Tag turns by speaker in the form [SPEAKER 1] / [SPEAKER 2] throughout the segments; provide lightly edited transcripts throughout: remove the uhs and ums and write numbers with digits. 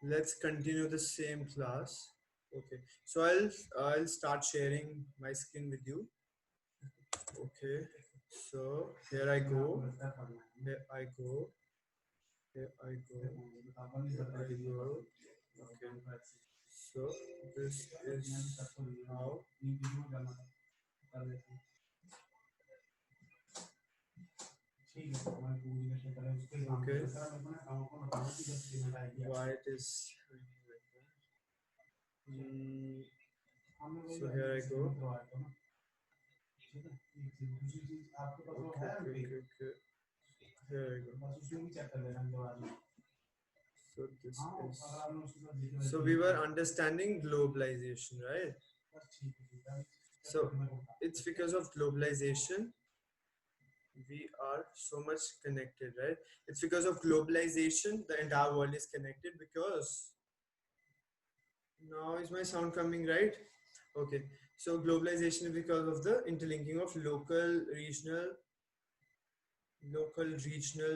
[SPEAKER 1] Let's continue the same class. Okay, so I'll start sharing my screen with you. Okay, so here I go. Here I go. Here I go. Here I go. Okay. So this is how. Okay. Why it is like that? Mm, so here I go. Okay. Here I go. So this is. So we were understanding globalization, right? So it's because of globalization we are so much connected, right? It's because of globalization the entire world is connected because now is my sound coming right? Okay. So globalization is because of the interlinking of regional,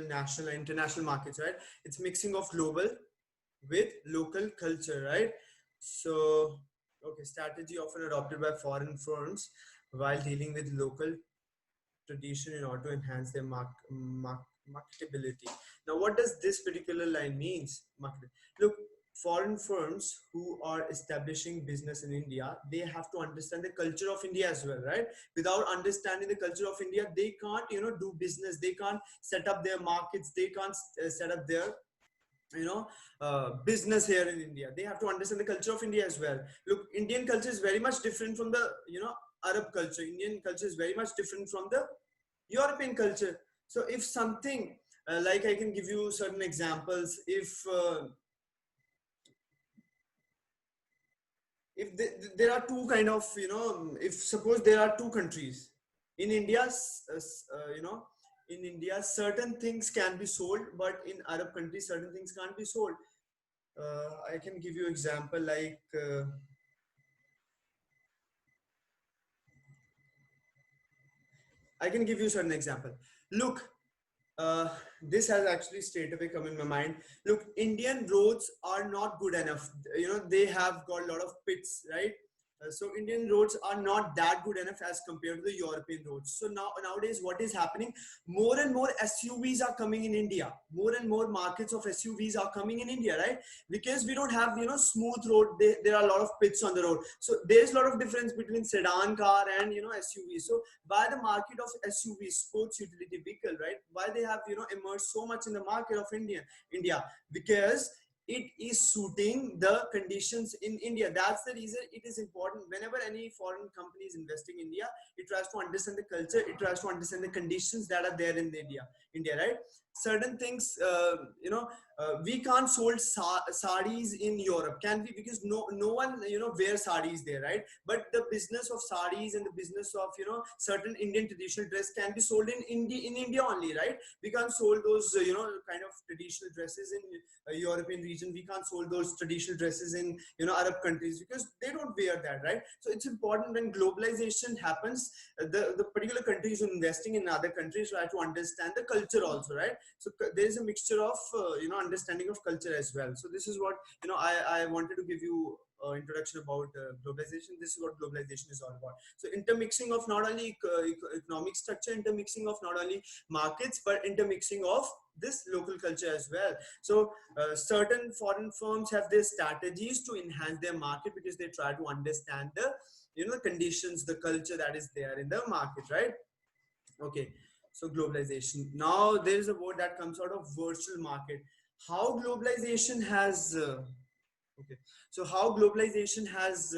[SPEAKER 1] national, and international markets, right? It's mixing of global with local culture, right? So, okay, strategy often adopted by foreign firms while dealing with local tradition in order to enhance their marketability. Now, what does this particular line means? Market. Look, foreign firms who are establishing business in India, they have to understand the culture of India as well, right? Without understanding the culture of India, they can't, do business. They can't set up their markets. They can't set up their you know business here in India. They have to understand the culture of India as well. Look, Indian culture is very much different from the Arab culture. Indian culture is very much different from the European culture. So if something like I can give you certain examples. There are two kind of, if suppose there are two countries in India, in India certain things can be sold, but in Arab countries certain things can't be sold. I can give you example like I can give you certain example. Look, this has actually straight away come in my mind. Look, Indian roads are not good enough. They have got a lot of pits, right? So Indian roads are not that good enough as compared to the European roads. So nowadays, what is happening? More and more SUVs are coming in India. More and more markets of SUVs are coming in India, right? Because we don't have smooth road. There are a lot of pits on the road. So there's a lot of difference between sedan car and SUV. So why the market of SUV, sports utility vehicle, right? Why they have emerged so much in the market of India, because it is suiting the conditions in India. That's the reason it is important. Whenever any foreign company is investing in India, it tries to understand the culture, it tries to understand the conditions that are there in the India, right? Certain things, we can't sold saris in Europe, can we? Because no one wears saris there, right? But the business of saris and the business of certain Indian traditional dress can be sold in India only, right? We can't sold those kind of traditional dresses in European region. We can't sold those traditional dresses in Arab countries because they don't wear that, right? So it's important when globalization happens, the particular countries investing in other countries try to understand the culture also, right? So there is a mixture of understanding of culture as well. So this is what I wanted to give you introduction about globalization. This is what globalization is all about. So intermixing of not only economic structure, intermixing of not only markets, but intermixing of this local culture as well. So certain foreign firms have their strategies to enhance their market because they try to understand the conditions, the culture that is there in the market, right? Okay. So globalization. Now there is a word that comes out of virtual market. How globalization has okay. So how globalization has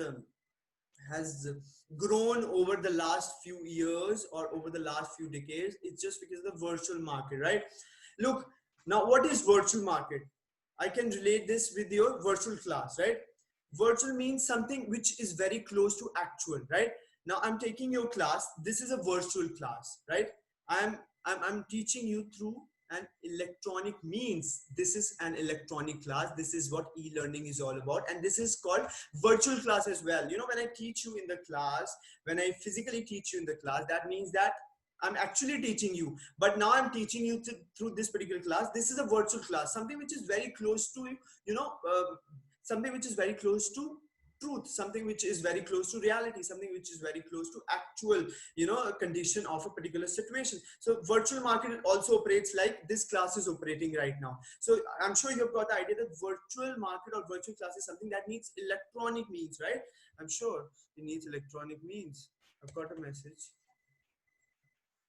[SPEAKER 1] grown over the last few years or over the last few decades. It's just because of the virtual market, right? Look, now what is virtual market? I can relate this with your virtual class, right? Virtual means something which is very close to actual, right? Now I'm taking your class. This is a virtual class, right? I'm teaching you through an electronic means. This is an electronic class. This is what e-learning is all about, and this is called virtual class as well. When I teach you in the class, when I physically teach you in the class, that means that I'm actually teaching you, but now I'm teaching you through this particular class. This is a virtual class, something which is very close to, you know, something which is very close to truth, something which is very close to reality, something which is very close to actual, you know, a condition of a particular situation. So virtual market also operates like this class is operating right now. So I'm sure you've got the idea that virtual market or virtual class is something that needs electronic means, right? I'm sure it needs electronic means. I've got a message.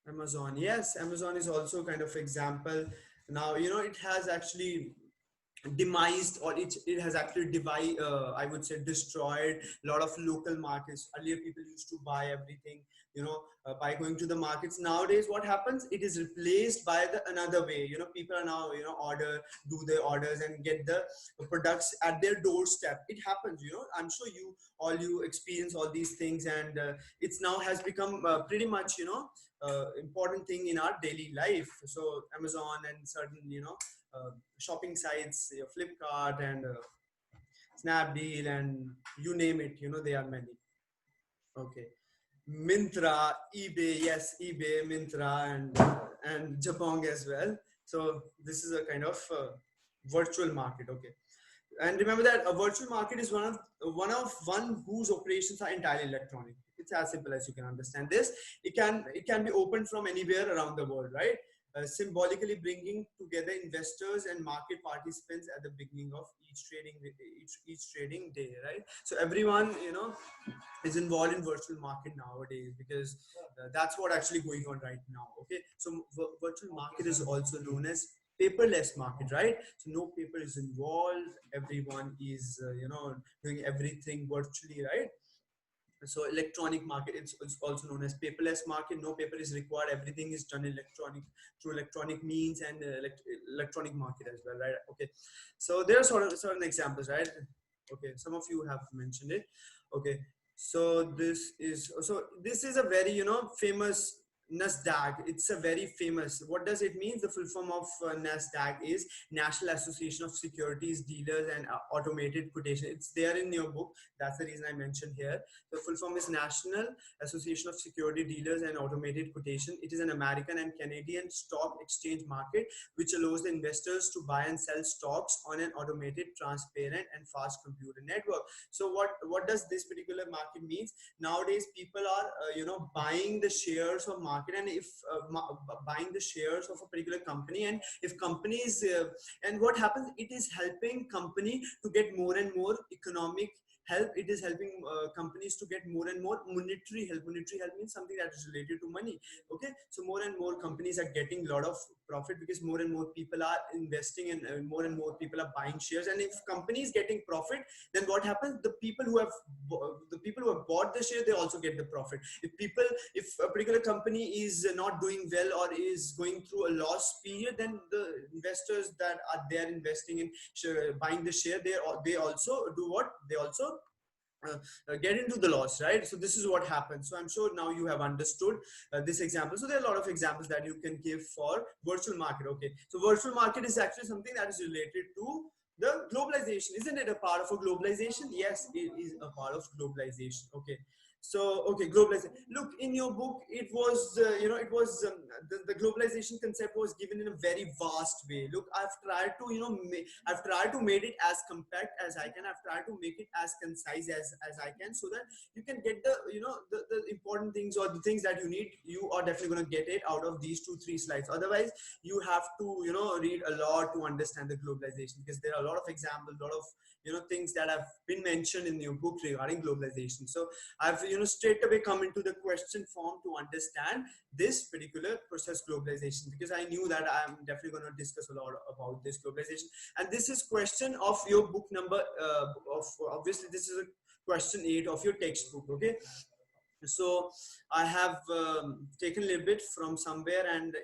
[SPEAKER 1] Amazon, yes, Amazon is also kind of example. Now, you know, it has actually demised, or it has actually I would say destroyed a lot of local markets. Earlier people used to buy everything, you know, by going to the markets. Nowadays what happens, it is replaced by the another way. You know, people are now, you know, do their orders and get the products at their doorstep. It happens, you know, I'm sure you experience all these things, and it's now has become pretty much, you know, important thing in our daily life. So Amazon and certain, you know, shopping sites, Flipkart and Snapdeal, and you name it, you know, there are many. Okay. Mintra, eBay, yes, eBay, Mintra, and Japong as well. So this is a kind of virtual market. Okay. And remember that a virtual market is one whose operations are entirely electronic. It's as simple as you can understand this. It can be opened from anywhere around the world, right? Symbolically bringing together investors and market participants at the beginning of each trading day, right? So everyone, you know, is involved in virtual market nowadays, because that's what actually going on right now. Okay, so virtual market is also known as paperless market, right? So no paper is involved, everyone is you know, doing everything virtually, right? So electronic market, it's also known as paperless market. No paper is required, everything is done electronic, through electronic means, and electronic market as well, right? Okay, so there are certain examples, right? Okay, some of you have mentioned it. Okay, so this is a very, you know, famous NASDAQ. It's a very famous, what does it mean? The full form of NASDAQ is National Association of Securities Dealers and Automated Quotation. It's there in your book, that's the reason I mentioned here. The full form is National Association of Security Dealers and Automated Quotation. It is an American and Canadian stock exchange market which allows the investors to buy and sell stocks on an automated, transparent, and fast computer network. So what does this particular market means? Nowadays people are you know, buying the shares of market, and if buying the shares of a particular company, and if companies and what happens, it is helping company to get more and more economic help. It is helping companies to get more and more monetary help. Monetary help means something that is related to money. Okay, so more and more companies are getting a lot of profit, because more and more people are investing, and more and more people are buying shares. And if company is getting profit, then what happens, the people who have bought the share, they also get the profit. If a particular company is not doing well or is going through a loss period, then the investors that are there investing in buying the share, they also do what, they also get into the loss, right? So this is what happens. So I'm sure now you have understood this example. So there are a lot of examples that you can give for virtual market. Okay, so virtual market is actually something that is related to the globalization. Isn't it a part of a globalization? Yes, it is a part of globalization. Okay, so okay, globalization, look, in your book it was you know, it was the globalization concept was given in a very vast way. Look, I've tried to, you know, I've tried to make it as compact as I can. I've tried to make it as concise as I can, so that you can get the, you know, the important things, or the things that you need. You are definitely going to get it out of these 2-3 slides. Otherwise you have to, you know, read a lot to understand the globalization, because there are a lot of examples, a lot of, you know, things that have been mentioned in your book regarding globalization. So I've, you know, straight away come into the question form to understand this particular process, globalization, because I knew that I'm definitely going to discuss a lot about this globalization. And this is question of your book number of obviously this is a question 8 of your textbook. Okay, so I have taken a little bit from somewhere, and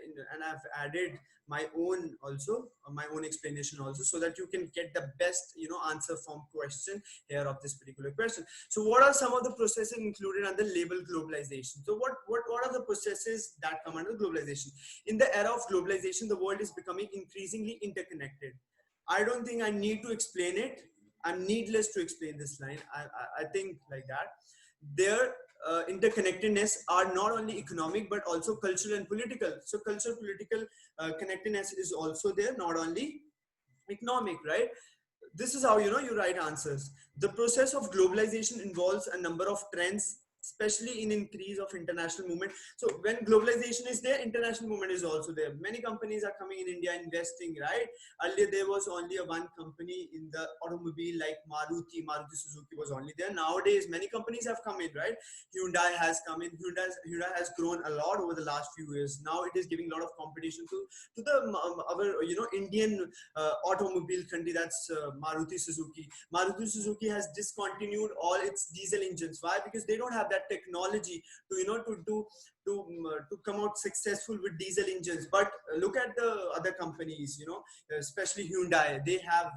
[SPEAKER 1] I've added my own also, my own explanation also, so that you can get the best, you know, answer from question here of this particular question. So what are some of the processes included under label globalization? So what are the processes that come under globalization? In the era of globalization, the world is becoming increasingly interconnected. I don't think I need to explain it. I'm needless to explain this line. I think like that. There interconnectedness are not only economic but also cultural and political. So cultural political connectedness is also there, not only economic, right? This is how you write answers. The process of globalization involves a number of trends, especially in increase of international movement. So when globalization is there, international movement is also there. Many companies are coming in India investing, right? Earlier there was only a one company in the automobile, like Maruti Suzuki was only there. Nowadays many companies have come in, right? Hyundai has come in. Hyundai has grown a lot over the last few years. Now it is giving a lot of competition to the our Indian automobile country, that's Maruti Suzuki. Maruti Suzuki has discontinued all its diesel engines. Why? Because they don't have that technology to to come out successful with diesel engines. But look at the other companies, especially Hyundai. They have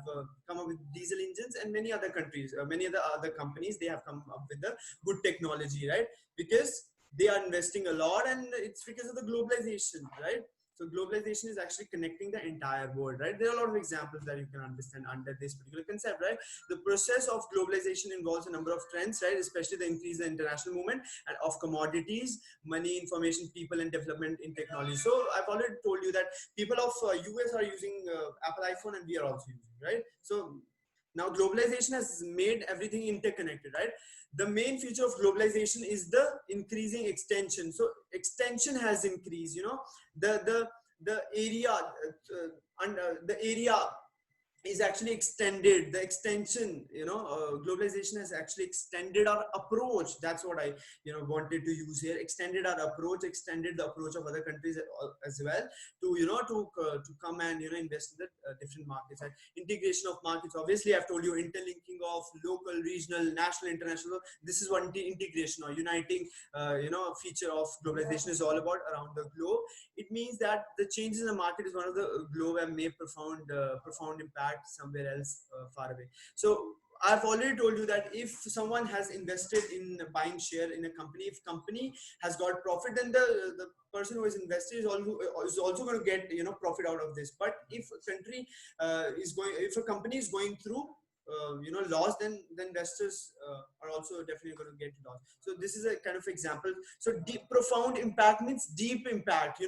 [SPEAKER 1] come up with diesel engines, and many other countries, many other companies, they have come up with the good technology, right? Because they are investing a lot, and it's because of the globalization, right? So globalization is actually connecting the entire world, right? There are a lot of examples that you can understand under this particular concept, right? The process of globalization involves a number of trends, right? Especially the increase in international movement and of commodities, money, information, people, and development in technology. So I've already told you that people of US are using Apple iPhone, and we are also using, right? So now globalization has made everything interconnected, right? The main feature of globalization is the increasing extension. So extension has increased, the area and the area is actually extended. The extension, globalization has actually extended our approach. That's what I wanted to use here. Extended our approach, extended the approach of other countries as well, to to come and invest in the different markets. And integration of markets, obviously I've told you, interlinking of local, regional, national, international. This is what integration or uniting feature of globalization is all about around the globe. It means that the changes in the market is one of the globe and may profound impact somewhere else far away. So I've already told you that if someone has invested in buying share in a company, if company has got profit, then the person who is invested is also going to get profit out of this. But if a country if a company is going through loss, then investors are also definitely going to get loss. So this is a kind of example. So deep profound impact means deep impact.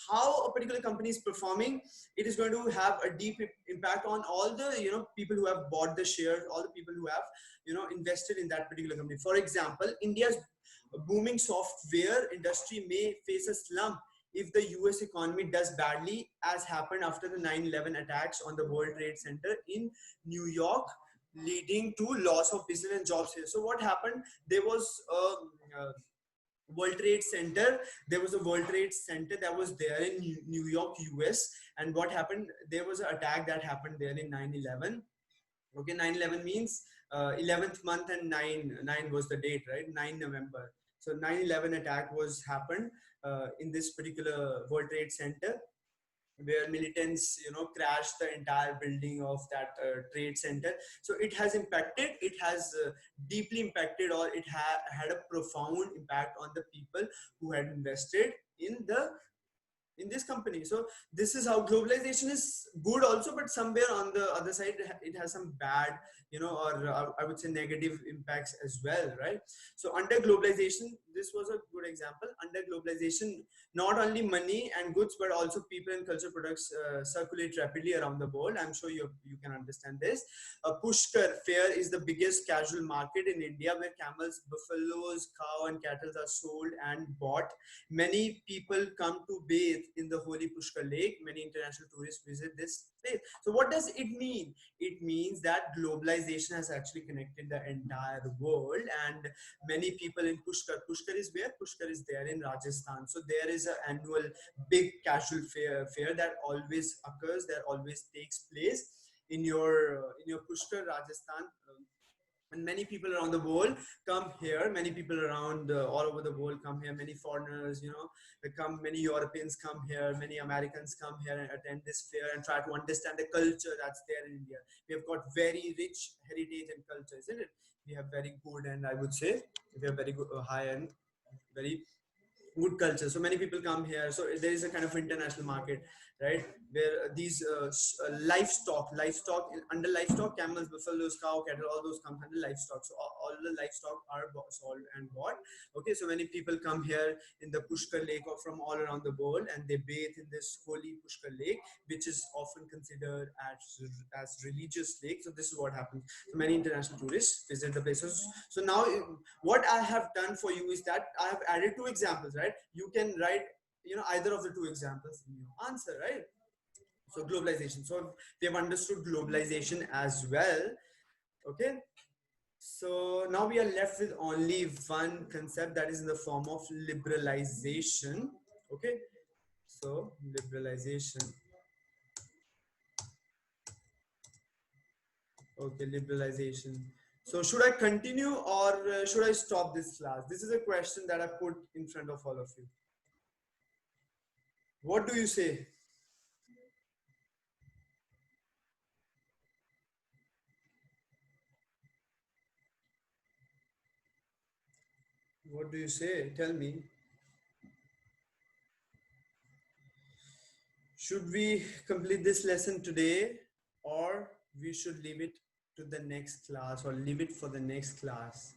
[SPEAKER 1] How a particular company is performing, it is going to have a deep impact on all the people who have bought the shares, all the people who have invested in that particular company. For example, India's booming software industry may face a slump if the US economy does badly, as happened after the 9/11 attacks on the World Trade Center in New York, leading to loss of business and jobs here. So what happened? There was a World Trade Center. There was a World Trade Center that was there in New York, US. And what happened? There was an attack that happened there in 9/11. Okay, 9/11 means 11th month, and 9 was the date, right? 9 November. So 9/11 attack was happened in this particular World Trade Center, where militants crashed the entire building of that trade center. So it has impacted, it has deeply impacted, or it had a profound impact on the people who had invested in this company. So this is how globalization is good also, but somewhere on the other side it has some bad or I would say negative impacts as well, right? So under globalization, this was a good example. Under globalization, not only money and goods but also people and culture products circulate rapidly around the world. I'm sure you can understand this. Pushkar fair is the biggest casual market in India, where camels, buffaloes, cow and cattle are sold and bought. Many people come to bathe in the holy Pushkar lake. Many international tourists visit this place. So what does it mean? It means that globalization has actually connected the entire world, and many people in Pushkar is where? Pushkar is there in Rajasthan. So there is an annual big casual fair that always occurs, that always takes place in your Pushkar, Rajasthan. And many people around the world come here. Many people around all over the world come here. Many foreigners, they come. Many Europeans come here. Many Americans come here and attend this fair and try to understand the culture that's there in India. We have got very rich heritage and culture, isn't it? We have very good, and I would say we have very good, high and very good culture. So many people come here. So there is a kind of international market. right? Where livestock under livestock, camels, buffaloes, cow, cattle, all those come under livestock. So all the livestock are sold and bought. Okay, so many people come here in the Pushkar Lake or from all around the world, and they bathe in this holy Pushkar Lake, which is often considered as religious lake. So this is what happens. So many international tourists visit the places. So now what I have done for you is that I have added two examples, right? You can write, either of the two examples in your answer, right? So globalization. So we have understood globalization as well. Okay. So now we are left with only one concept, that is in the form of liberalization. Okay. So liberalization. Okay, liberalization. So should I continue, or should I stop this class? This is a question that I put in front of all of you. What do you say? What do you say? Tell me. Should we complete this lesson today, or we should leave it to the next class, or leave it for the next class?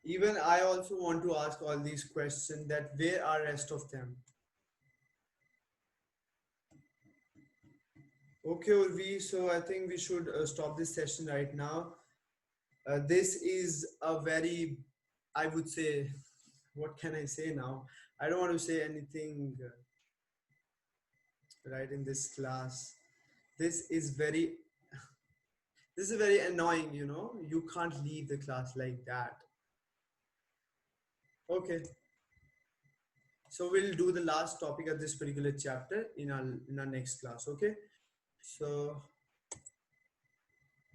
[SPEAKER 1] Even I also want to ask all these questions, that where are rest of them? Okay, Urvi, so I think we should stop this session right now. This is a very, I would say, what can I say now? I don't want to say anything right in this class. This is very, this is very annoying, You can't leave the class like that. Okay, so we'll do the last topic of this particular chapter in our next class. Okay, so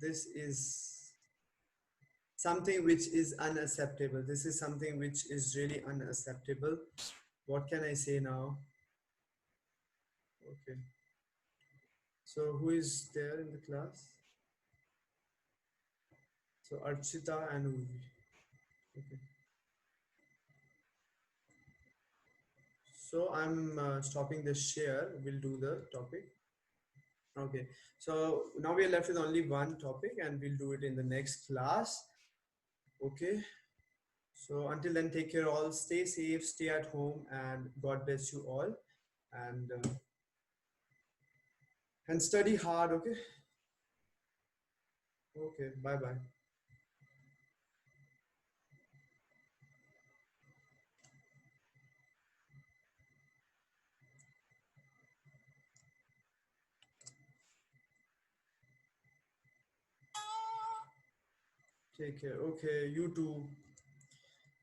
[SPEAKER 1] this is something which is unacceptable. This is something which is really unacceptable. What can I say now? Okay. So who is there in the class? So Archita and Urvi. Okay. So I'm stopping the share. We'll do the topic. Okay. So now we are left with only one topic, and we'll do it in the next class. Okay. So until then, take care all. Stay safe, stay at home, and God bless you all. And study hard. Okay. Okay. Bye bye. Take care. Okay. You too.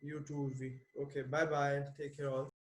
[SPEAKER 1] You too, V. Okay. Bye bye. Take care all.